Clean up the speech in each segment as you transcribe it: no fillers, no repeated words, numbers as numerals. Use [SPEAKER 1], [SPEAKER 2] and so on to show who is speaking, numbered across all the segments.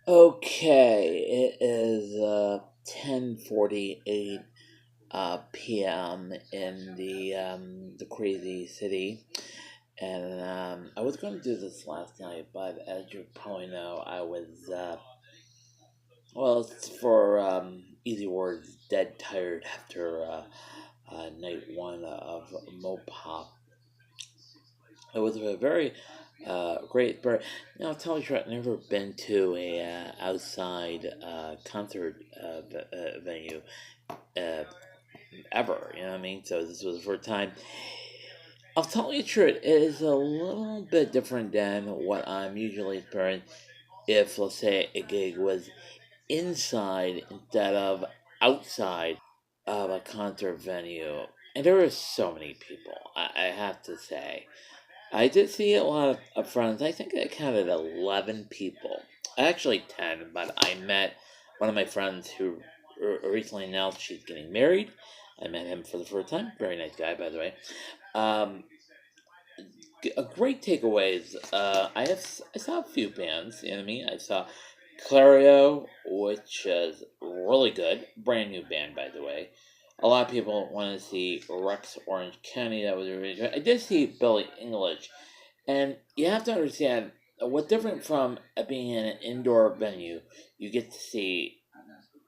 [SPEAKER 1] Okay, it is 10:48 p.m. in the crazy city, and I was going to do this last night, but as you probably know, I was it's for easy words, dead tired after night one of Mopop. It was a very great, but I'll tell you, I've never been to a outside concert venue uh, ever. You know what I mean? So this was the first time. I'll tell you the truth, it is a little bit different than what I'm usually experiencing. If let's say a gig was inside instead of outside of a concert venue, and there were so many people. I have to say. I did see a lot of friends. I think I counted 11 people. Actually, 10, but I met one of my friends who recently announced she's getting married. I met him for the first time. Very nice guy, by the way. Um, a great takeaways. I saw a few bands. You know what I mean? I saw Clario, which is really good. Brand new band, by the way. A lot of people want to see Rex Orange County. That was really good. I did see Billy English. And you have to understand what's different from being in an indoor venue. You get to see,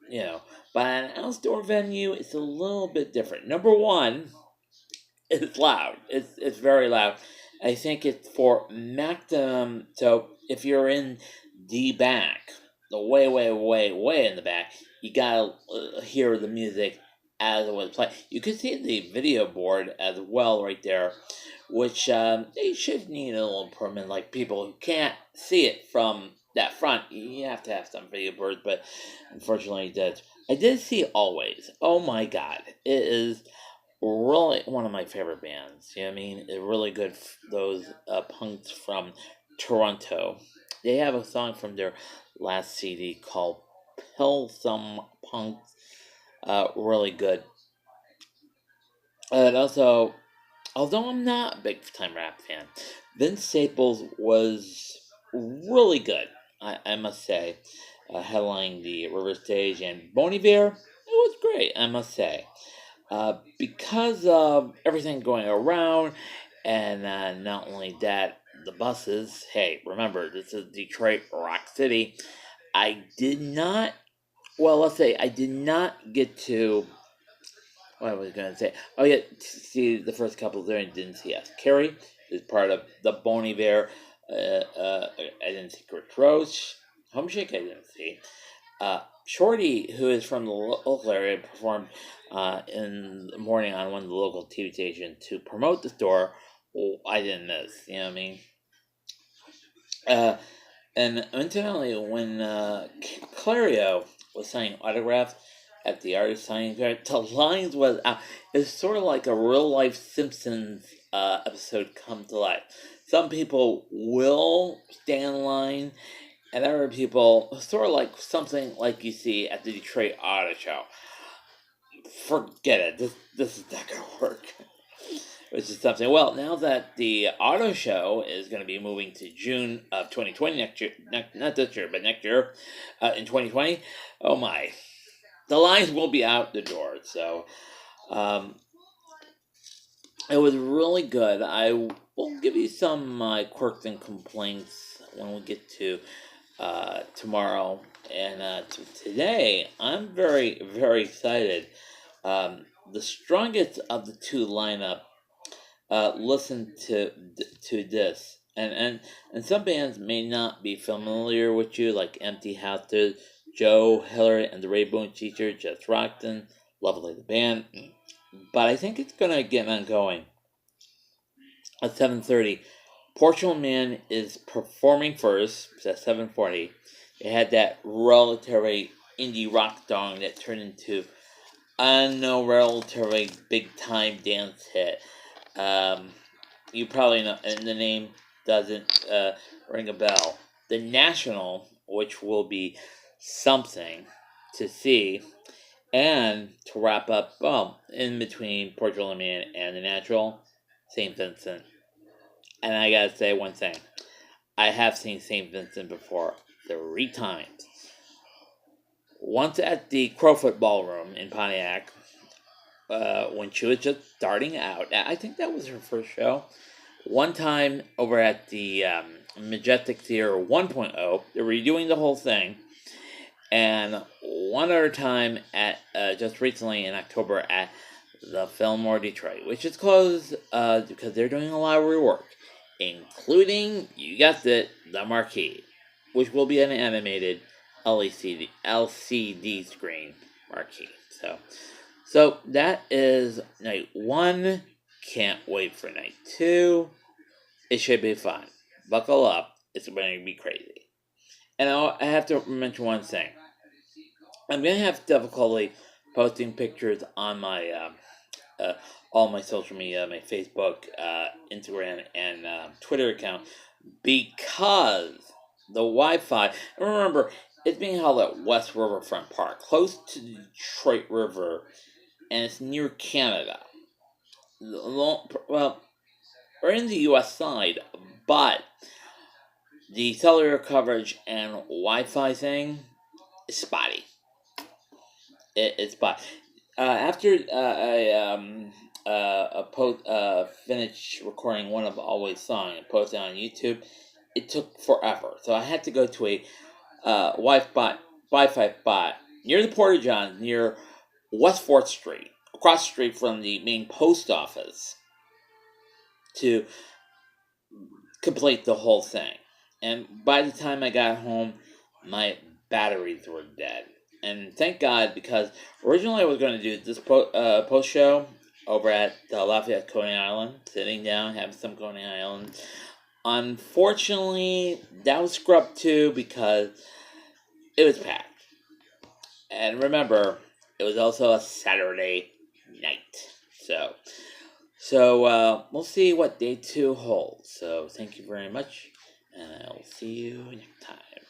[SPEAKER 1] you know, but an outdoor venue, it's a little bit different. Number one, it's loud. It's very loud. I think it's for maximum. So if you're in the back, the way in the back, you gotta hear the music as it was playing. You can see the video board as well right there, which they should need a little improvement. Like people who can't see it from that front, you have to have some video boards. But unfortunately, that I did see Always. Oh my God, it is really one of my favorite bands. You know what I mean? It's really good. Those punks from Toronto. They have a song from their last CD called Pilsum Punks. Really good. And also, although I'm not a big time rap fan, Vince Staples was really good. I must say, headlining the River Stage and Bon Iver, it was great. I must say. Because of everything going around, and not only that, the buses. Hey, remember this is Detroit Rock City. I did not. Well, let's say I did not get to. What I was going to say. Oh yeah, see the first couple there and didn't see us. Carrie is part of the Boney Bear. I didn't see Kurt Roach. Home Shake I didn't see. Shorty, who is from the local area, performed in the morning on one of the local TV stations to promote the store. Well, I didn't miss, you know what I mean? Uh, and incidentally, when Clario was signing autographs at the artist signing fair, the lines was out. It's sort of like a real life Simpsons episode come to life. Some people will stand in line, and other people sort of like something like you see at the Detroit Auto Show. Forget it. This is not gonna work. Which is something. Well, now that the auto show is going to be moving to June of 2020 next year, not this year, but next year, in 2020. Oh my, the lines will be out the door. So, um, it was really good. I will give you some quirks and complaints when we get to tomorrow. And today, I'm very excited. The strongest of the two lineup. Listen to this, and some bands may not be familiar with you, like Empty Houses, Joe Hillary and the Rayboon Teacher, Jess Rockton, Lovely the band, but I think it's gonna get ongoing. At 7:30, Portugal Man is performing first. It's at 7:40. It had that relatively indie rock song that turned into a no relatively big time dance hit. Um, you probably know, and the name doesn't ring a bell. The National, which will be something to see, and to wrap up, well, in between Portugal and Man and the Natural, St. Vincent. And I gotta say one thing: I have seen St. Vincent before 3 times. once at the Crowfoot Ballroom in Pontiac, when she was just starting out. I think that was her first show. One time over at the Majestic Theater 1.0, they were redoing the whole thing. And one other time at just recently in October at the Fillmore Detroit, which is closed because they're doing a lot of rework, including, you guessed it, the marquee, which will be an animated LCD screen marquee. So that is night one. Can't wait for night two. It should be fun. Buckle up. It's going to be crazy. And I have to mention one thing. I'm going to have difficulty posting pictures on my uh, all my social media, my Facebook, Instagram, and Twitter account, because the Wi-Fi. And remember, it's being held at West Riverfront Park, close to the Detroit River, and it's near Canada. Well, we're in the U.S. side, but the cellular coverage and Wi-Fi thing is spotty. It's spotty. After finished recording one of Always Song and posted on YouTube, it took forever. So I had to go to a Wi-Fi spot near the Porta Johns, near West 4th Street, across the street from the main post office, to complete the whole thing. And by the time I got home, my batteries were dead. And thank God, because originally I was going to do this post show over at Lafayette Coney Island, sitting down, having some Coney Island. Unfortunately, that was scrubbed too because it was packed. And remember, it was also a Saturday night. So we'll see what day two holds. So thank you very much, and I'll see you next time.